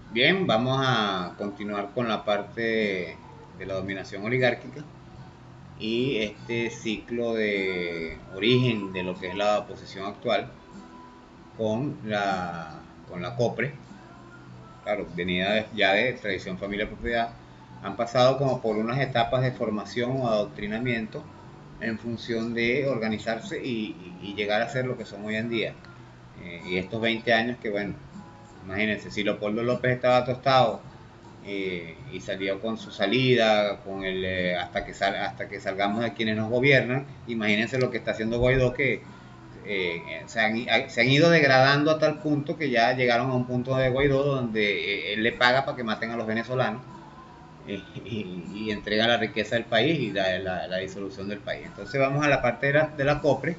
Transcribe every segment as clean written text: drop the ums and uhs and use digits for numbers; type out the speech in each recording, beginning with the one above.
Bien, vamos a continuar con la parte de la dominación oligárquica y este ciclo de origen de lo que es la posición actual con la COPRE, claro, venida ya de tradición, familia, propiedad, han pasado como por unas etapas de formación o adoctrinamiento en función de organizarse y llegar a ser lo que son hoy en día. Y estos 20 años que, bueno, imagínense, si Leopoldo López estaba tostado y salió con su salida, con el hasta que salgamos de quienes nos gobiernan, imagínense lo que está haciendo Guaidó, que se han ido degradando a tal punto que ya llegaron a un punto de Guaidó donde él le paga para que maten a los venezolanos y entrega la riqueza del país y la disolución del país. Entonces vamos a la parte de la COPRE,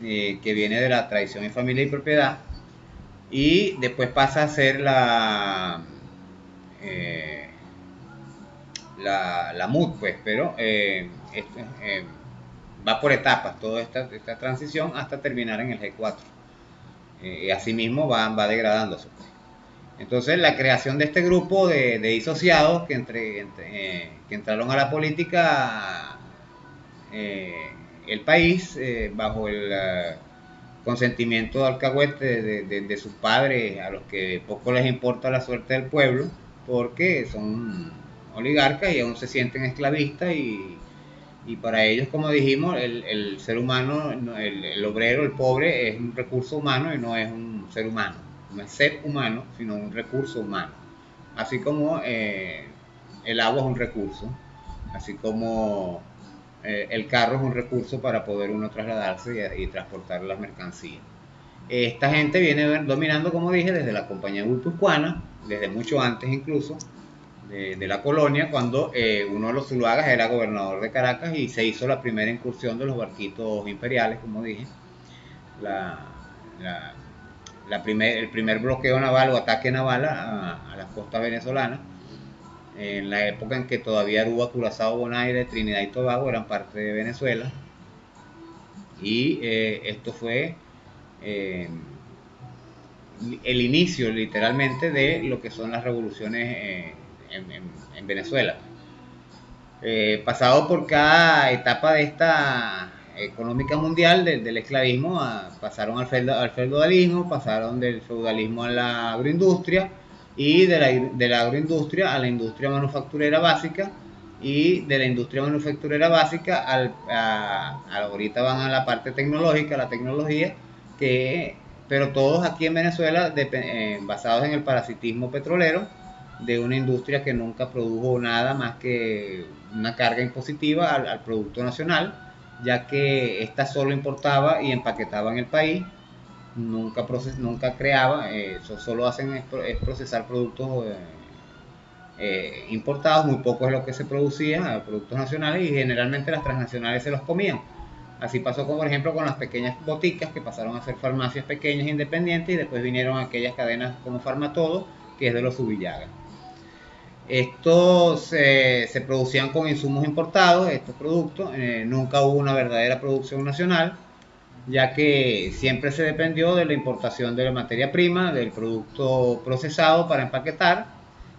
que viene de la tradición en familia y propiedad, y después pasa a ser eh, la MUD, pues, pero va por etapas toda esta transición hasta terminar en el G4. Y asimismo va degradándose. Pues. Entonces, la creación de este grupo de disociados que entraron a la política, eh, el país, bajo el consentimiento de alcahuete de sus padres, a los que poco les importa la suerte del pueblo, porque son oligarcas y aún se sienten esclavistas y para ellos, como dijimos, el ser humano, el obrero, el pobre, es un recurso humano y no es un ser humano. No es ser humano, sino un recurso humano. Así como el agua es un recurso, así como el carro es un recurso para poder uno trasladarse y transportar las mercancías. Esta gente viene dominando, como dije, desde la compañía guipuzcoana, desde mucho antes incluso, de la colonia, cuando uno de los Zuluagas era gobernador de Caracas y se hizo la primera incursión de los barquitos imperiales, como dije, la, la, el primer bloqueo naval o ataque naval a las costas venezolanas, en la época en que todavía Aruba, Curazao, Bonaire, Trinidad y Tobago eran parte de Venezuela, y esto fue eh, el inicio literalmente de lo que son las revoluciones en Venezuela. Pasado por cada etapa de esta económica mundial del esclavismo, pasaron al feudalismo, pasaron del feudalismo a la agroindustria y de la agroindustria a la industria manufacturera básica y de la industria manufacturera básica ahorita van a la parte tecnológica, la tecnología, que, pero todos aquí en Venezuela basados en el parasitismo petrolero de una industria que nunca produjo nada más que una carga impositiva al producto nacional, ya que esta solo importaba y empaquetaba en el país, nunca creaba, eso solo hacen es procesar productos importados, muy poco es lo que se producía, productos nacionales, y generalmente las transnacionales se los comían. Así pasó, como por ejemplo, con las pequeñas boticas que pasaron a ser farmacias pequeñas independientes y después vinieron aquellas cadenas como Farmatodo, que es de los Subillaga. Estos se producían con insumos importados, estos productos, nunca hubo una verdadera producción nacional, ya que siempre se dependió de la importación de la materia prima, del producto procesado para empaquetar,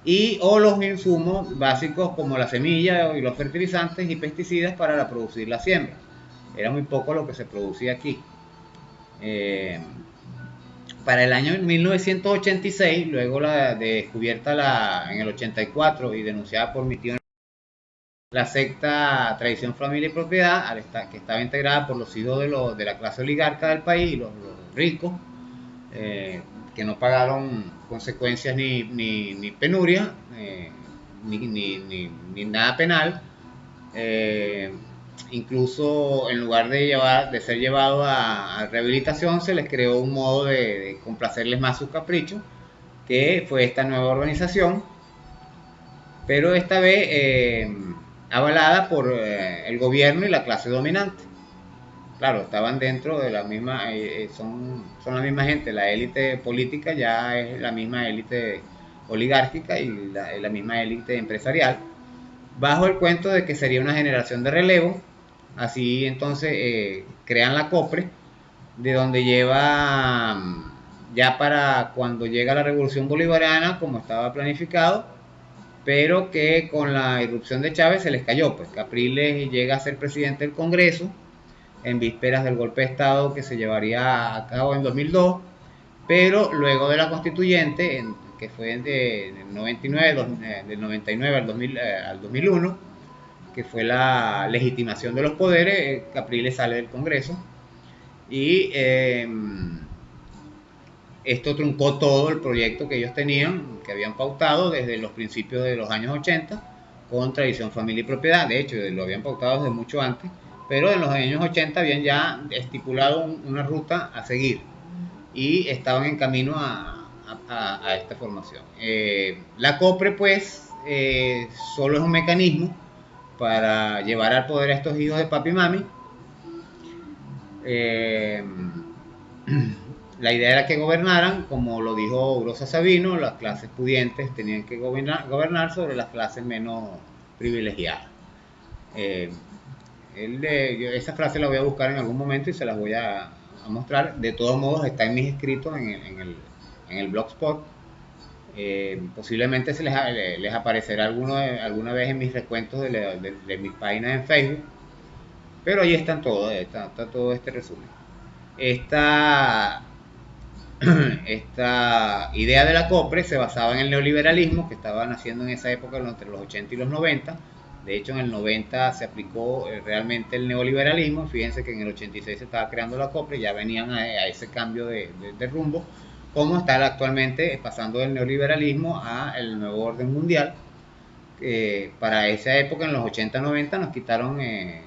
y o los insumos básicos como la semilla y los fertilizantes y pesticidas para producir la siembra. Era muy poco lo que se producía aquí. Eh, para el año 1986, luego descubierta en el 84 y denunciada por mi tío, la secta Tradición, Familia y Propiedad, que estaba integrada por los hijos de la clase oligarca del país, los ricos, eh, que no pagaron consecuencias ni penuria, ni nada penal. Eh, Incluso en lugar de ser llevado a rehabilitación, se les creó un modo de complacerles más sus caprichos, que fue esta nueva organización, pero esta vez avalada por el gobierno y la clase dominante. Claro, estaban dentro de la misma, son la misma gente, la élite política ya es la misma élite oligárquica y la misma élite empresarial, bajo el cuento de que sería una generación de relevo. Así entonces crean la COPRE, de donde ya para cuando llega la Revolución Bolivariana, como estaba planificado, pero que con la irrupción de Chávez se les cayó, pues Capriles llega a ser presidente del Congreso en vísperas del golpe de Estado que se llevaría a cabo en 2002, pero luego de la constituyente, que fue del 99, del 99 al, 2000, al 2001, que fue la legitimación de los poderes, Capriles sale del Congreso y esto truncó todo el proyecto que ellos tenían, que habían pautado desde los principios de los años 80 con tradición, familia y propiedad. De hecho, lo habían pautado desde mucho antes, pero en los años 80 habían ya estipulado una ruta a seguir y estaban en camino a esta formación. La COPRE, pues, solo es un mecanismo para llevar al poder a estos hijos de papi y mami. La idea era que gobernaran, como lo dijo Urosa Sabino, las clases pudientes tenían que gobernar sobre las clases menos privilegiadas. Esa frase la voy a buscar en algún momento y se las voy a mostrar. De todos modos, está en mis escritos en el blogspot. Posiblemente les aparecerá alguna vez en mis recuentos de mis páginas en Facebook. Pero ahí están todos, está todo este resumen. Esta idea de la COPRE se basaba en el neoliberalismo que estaba naciendo en esa época entre los 80 y los 90. De hecho, en el 90 se aplicó realmente el neoliberalismo. Fíjense que en el 86 se estaba creando la COPRE, ya venían a ese cambio de rumbo, como está actualmente pasando del neoliberalismo al nuevo orden mundial. Para esa época, en los 80-90, nos quitaron de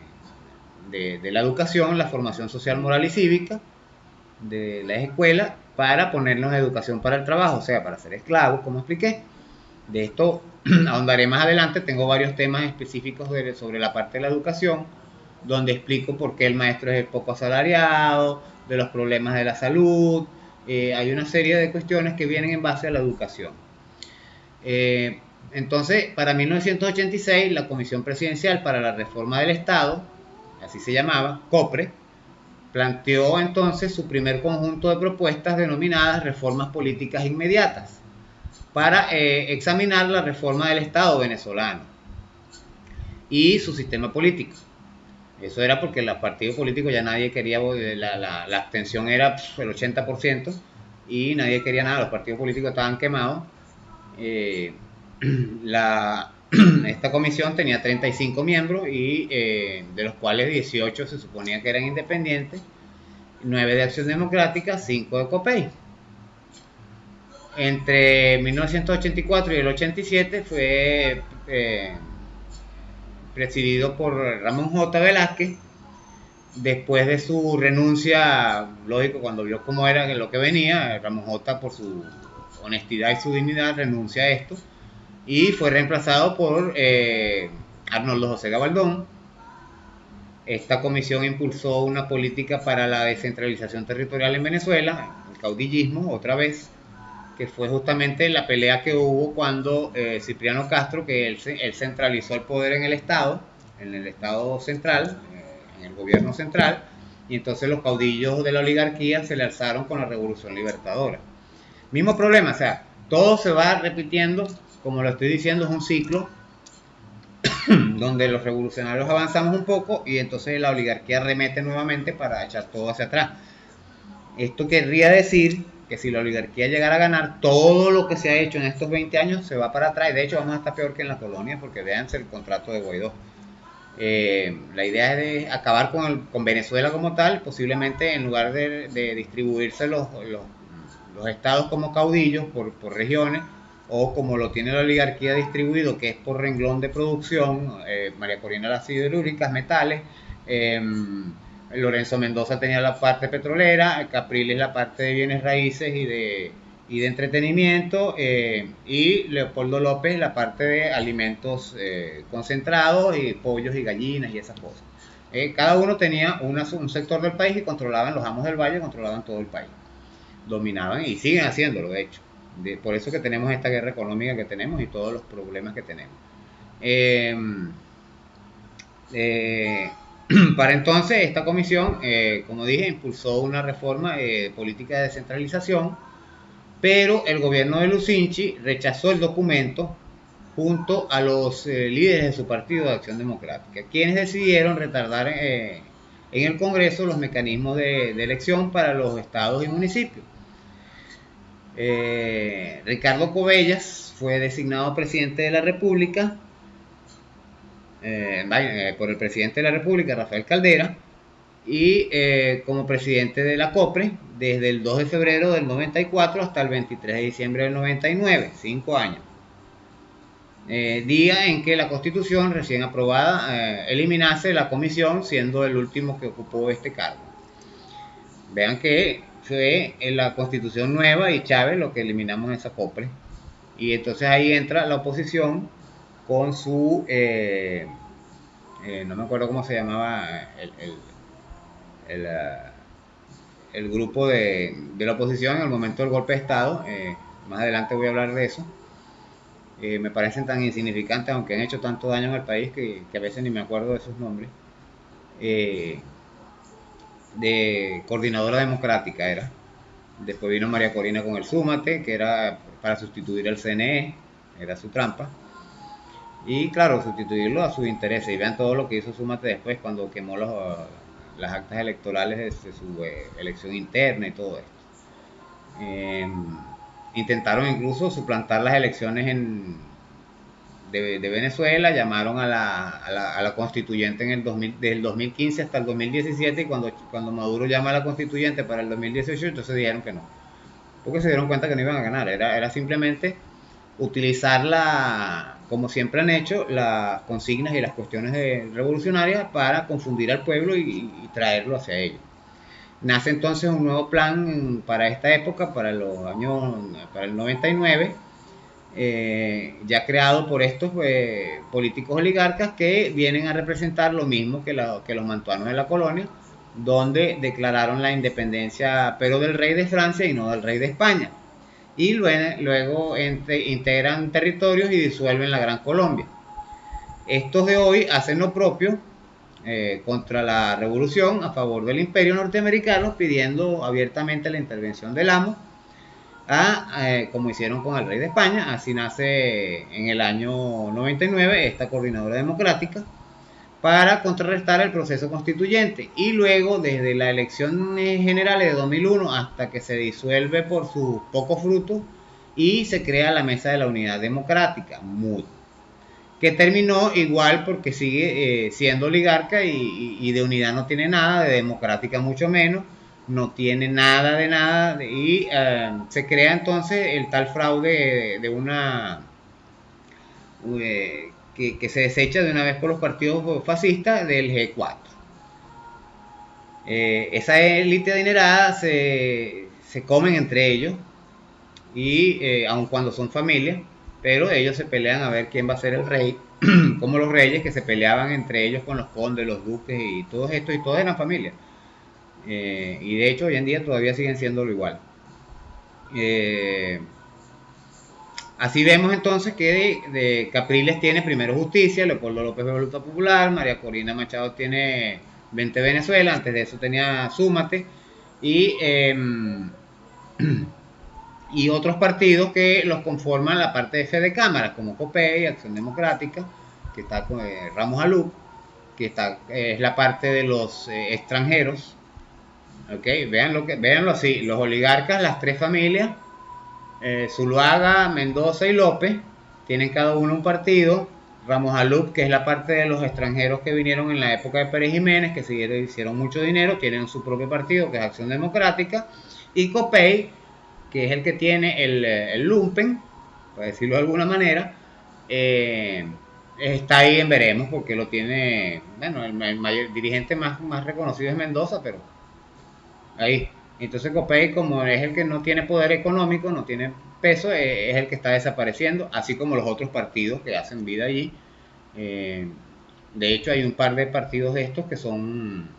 la educación la formación social, moral y cívica de las escuelas para ponernos educación para el trabajo, o sea, para ser esclavos, como expliqué. De esto ahondaré más adelante. Tengo varios temas específicos sobre la parte de la educación, donde explico por qué el maestro es poco asalariado, de los problemas de la salud. Hay una serie de cuestiones que vienen en base a la educación. Entonces, para 1986, la Comisión Presidencial para la Reforma del Estado, así se llamaba, COPRE, planteó entonces su primer conjunto de propuestas denominadas reformas políticas inmediatas para examinar la reforma del Estado venezolano y su sistema político. Eso era porque los partidos políticos ya nadie quería, la abstención era el 80% y nadie quería nada, los partidos políticos estaban quemados. Esta comisión tenía 35 miembros y de los cuales 18 se suponía que eran independientes, 9 de Acción Democrática, 5 de COPEI. Entre 1984 y el 87 fue presidido por Ramón J. Velázquez. Después de su renuncia, lógico, cuando vio cómo era lo que venía, Ramón J., por su honestidad y su dignidad, renuncia a esto y fue reemplazado por Arnoldo José Gabaldón. Esta comisión impulsó una política para la descentralización territorial en Venezuela, el caudillismo, otra vez, que fue justamente la pelea que hubo cuando Cipriano Castro, que él centralizó el poder en el Estado central, en el gobierno central, y entonces los caudillos de la oligarquía se le alzaron con la Revolución Libertadora. Mismo problema, o sea, todo se va repitiendo, como lo estoy diciendo, es un ciclo donde los revolucionarios avanzamos un poco y entonces la oligarquía remete nuevamente para echar todo hacia atrás. Esto querría decir que si la oligarquía llegara a ganar, todo lo que se ha hecho en estos 20 años se va para atrás. De hecho, vamos a estar peor que en la colonia, porque véanse el contrato de Guaidó. La idea es de acabar con Venezuela como tal, posiblemente en lugar de distribuirse los estados como caudillos por regiones, o como lo tiene la oligarquía distribuido, que es por renglón de producción. María Corina las siderúrgicas, metales, Lorenzo Mendoza tenía la parte petrolera, Capriles la parte de bienes raíces y de entretenimiento, y Leopoldo López la parte de alimentos concentrados y pollos y gallinas y esas cosas. Cada uno tenía un sector del país y controlaban, los amos del valle controlaban todo el país, dominaban y siguen haciéndolo, de hecho. Por eso que tenemos esta guerra económica que tenemos y todos los problemas que tenemos. Para entonces esta comisión, como dije, impulsó una reforma política de descentralización pero el gobierno de Lucinchi rechazó el documento junto a los líderes de su partido de Acción Democrática, quienes decidieron retardar en el Congreso los mecanismos de elección para los estados y municipios. Ricardo Cobellas fue designado presidente de la República por el presidente de la República, Rafael Caldera, y como presidente de la COPRE desde el 2 de febrero del 94 hasta el 23 de diciembre del 99, 5 años. Día en que la Constitución recién aprobada eliminase la comisión, siendo el último que ocupó este cargo. Vean que fue en la Constitución nueva y Chávez lo que eliminamos esa COPRE. Y entonces ahí entra la oposición con su, no me acuerdo cómo se llamaba el grupo de la oposición en el momento del golpe de Estado. Más adelante voy a hablar de eso. Me parecen tan insignificantes, aunque han hecho tanto daño en el país que a veces ni me acuerdo de sus nombres. De Coordinadora Democrática era. Después vino María Corina con el Súmate, que era para sustituir al CNE, era su trampa. Y claro, sustituirlo a sus intereses. Y vean todo lo que hizo Súmate después cuando quemó las actas electorales de su elección interna y todo esto. Intentaron incluso suplantar las elecciones de Venezuela, llamaron a la constituyente del 2015 hasta el 2017, y cuando Maduro llama a la constituyente para el 2018, entonces dijeron que no, porque se dieron cuenta que no iban a ganar. Era simplemente utilizar como siempre han hecho, las consignas y las cuestiones revolucionarias para confundir al pueblo y traerlo hacia ellos. Nace entonces un nuevo plan para esta época, para el 99, ya creado por estos políticos oligarcas que vienen a representar lo mismo que los mantuanos de la colonia, donde declararon la independencia, pero del rey de Francia y no del rey de España. Y luego integran territorios y disuelven la Gran Colombia. Estos de hoy hacen lo propio contra la revolución a favor del imperio norteamericano, pidiendo abiertamente la intervención del amo, como hicieron con el rey de España. Así nace en el año 99 esta coordinadora democrática para contrarrestar el proceso constituyente, y luego desde la elección general de 2001 hasta que se disuelve por sus pocos frutos y se crea la Mesa de la Unidad Democrática, MUD, que terminó igual porque sigue siendo oligarca y de unidad no tiene nada, de democrática mucho menos, no tiene nada de nada, y se crea entonces el tal fraude de una que se desecha de una vez por los partidos fascistas del G4. Esa élite adinerada se comen entre ellos, y aun cuando son familia, pero ellos se pelean a ver quién va a ser el rey, como los reyes que se peleaban entre ellos con los condes, los duques y todo esto, y todos eran familia. Y de hecho hoy en día todavía siguen siéndolo igual. Así vemos entonces que de Capriles tiene primero Justicia, Leopoldo López Voluntad Popular, María Corina Machado tiene 20 Venezuela, antes de eso tenía Súmate, y otros partidos que los conforman la parte de fe de cámara, como COPEI, Acción Democrática, que está con Ramos Alup, que es la parte de los extranjeros. Okay, véanlo así, los oligarcas, las tres familias, Zuluaga, Mendoza y López, tienen cada uno un partido. Ramos Alup, que es la parte de los extranjeros que vinieron en la época de Pérez Jiménez, que hicieron mucho dinero, tienen su propio partido, que es Acción Democrática. Y COPEI, que es el que tiene el lumpen, para decirlo de alguna manera, está ahí en veremos, porque lo tiene, bueno, el mayor dirigente más reconocido es Mendoza, pero ahí. Entonces COPEI, como es el que no tiene poder económico, no tiene peso, es el que está desapareciendo, así como los otros partidos que hacen vida allí. De hecho, hay un par de partidos de estos que son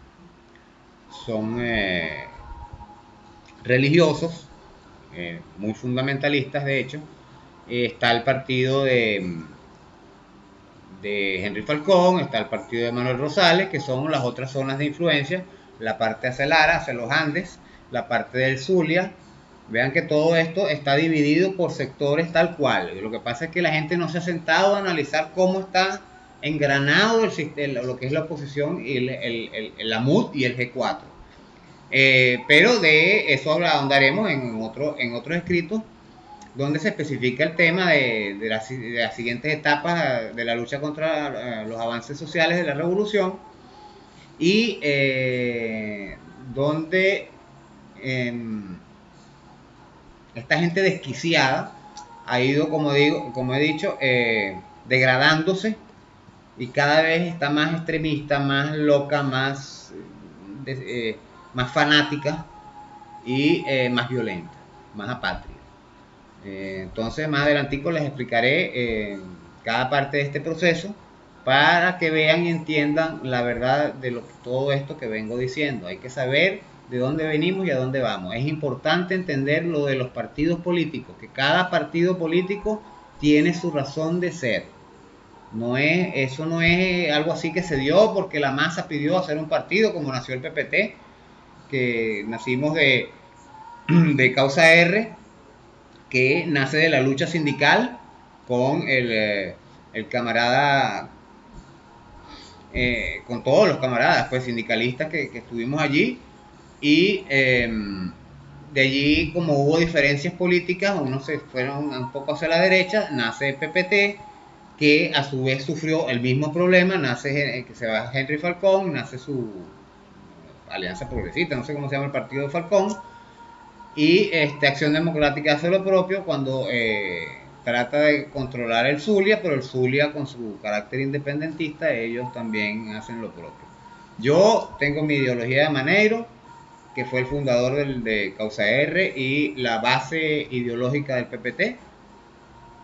religiosos, muy fundamentalistas de hecho. Está el partido de Henry Falcón, está el partido de Manuel Rosales, que son las otras zonas de influencia, la parte hacia Lara, hacia los Andes, la parte del Zulia, Vean que todo esto está dividido por sectores tal cual. Lo que pasa es que la gente no se ha sentado a analizar cómo está engranado el sistema, lo que es la oposición y la MUD y el G4. Pero de eso ahondaremos en otros escritos donde se especifica el tema de las siguientes etapas de la lucha contra los avances sociales de la revolución y donde esta gente desquiciada ha ido, como he dicho, degradándose y cada vez está más extremista, más loca, más fanática y más violenta, más apátrida. Entonces más adelantico les explicaré cada parte de este proceso para que vean y entiendan la verdad de todo esto que vengo diciendo. Hay que saber de dónde venimos y a dónde vamos. Es importante entender lo de los partidos políticos, que cada partido político tiene su razón de ser. Eso no es algo así que se dio porque la masa pidió hacer un partido como nació el PPT, que nacimos de causa R, que nace de la lucha sindical con el camarada, con todos los camaradas pues sindicalistas que estuvimos allí y de allí, como hubo diferencias políticas, unos se fueron un poco hacia la derecha, nace el PPT, que a su vez sufrió el mismo problema, nace que se va Henry Falcón, nace su Alianza Progresista, no sé cómo se llama el partido de Falcón, y Acción Democrática hace lo propio cuando trata de controlar el Zulia, pero el Zulia con su carácter independentista, ellos también hacen lo propio. Yo tengo mi ideología de Maneiro, que fue el fundador de Causa R y la base ideológica del PPT.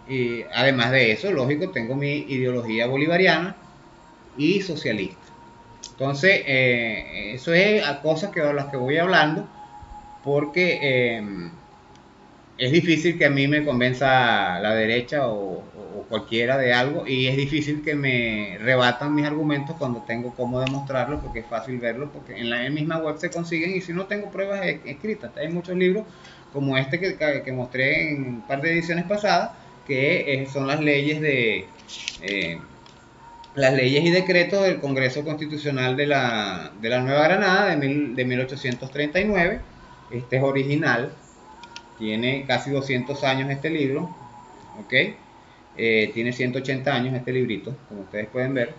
Y además de eso, lógico, tengo mi ideología bolivariana y socialista. Entonces, eso es a cosas que las que voy hablando porque es difícil que a mí me convenza la derecha o cualquiera de algo y es difícil que me rebatan mis argumentos cuando tengo cómo demostrarlo porque es fácil verlo porque en la misma web se consiguen y si no tengo pruebas escritas. Hay muchos libros como este que mostré en un par de ediciones pasadas que son las leyes las leyes y decretos del Congreso Constitucional de la Nueva Granada de 1839. Este es original, tiene casi 200 años este libro, ¿ok? Tiene 180 años este librito, como ustedes pueden ver,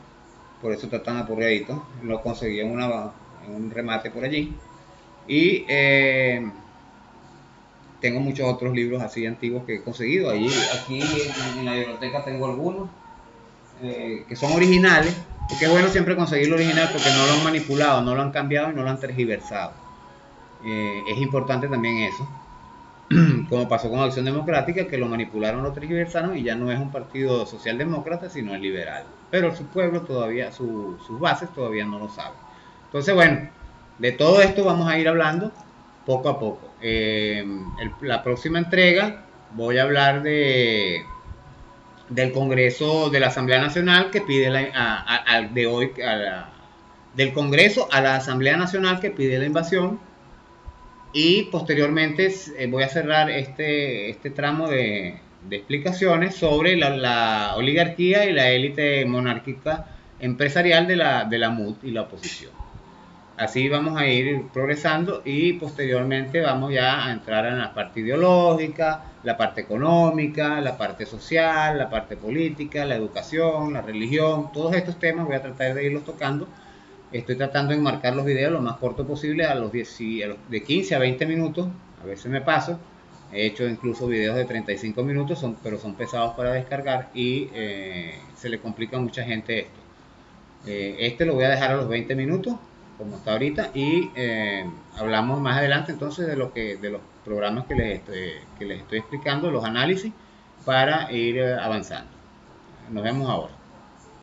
por eso está tan apurreadito. Lo conseguí en un remate por allí. Y tengo muchos otros libros así antiguos que he conseguido. Aquí en la biblioteca tengo algunos que son originales, porque es bueno siempre conseguir lo original porque no lo han manipulado, no lo han cambiado y no lo han tergiversado. Es importante también eso, como pasó con Acción Democrática, que lo manipularon, lo tergiversaron y ya no es un partido socialdemócrata, sino es liberal. Pero su pueblo todavía, sus bases todavía no lo saben. Entonces, bueno, de todo esto vamos a ir hablando poco a poco. La próxima entrega voy a hablar del Congreso de la Asamblea Nacional que pide del Congreso a la Asamblea Nacional que pide la invasión y posteriormente voy a cerrar este tramo de explicaciones sobre la oligarquía y la élite monárquica empresarial de la MUD y la oposición. Así vamos a ir progresando y posteriormente vamos ya a entrar en la parte ideológica, la parte económica, la parte social, la parte política, la educación, la religión. Todos estos temas voy a tratar de irlos tocando. Estoy tratando de enmarcar los videos lo más corto posible, de 15 a 20 minutos. A veces me paso. He hecho incluso videos de 35 minutos, pero son pesados para descargar y se le complica a mucha gente esto. Este lo voy a dejar a los 20 minutos como está ahorita y hablamos más adelante entonces de los programas que les estoy explicando, los análisis para ir avanzando. Nos vemos ahora.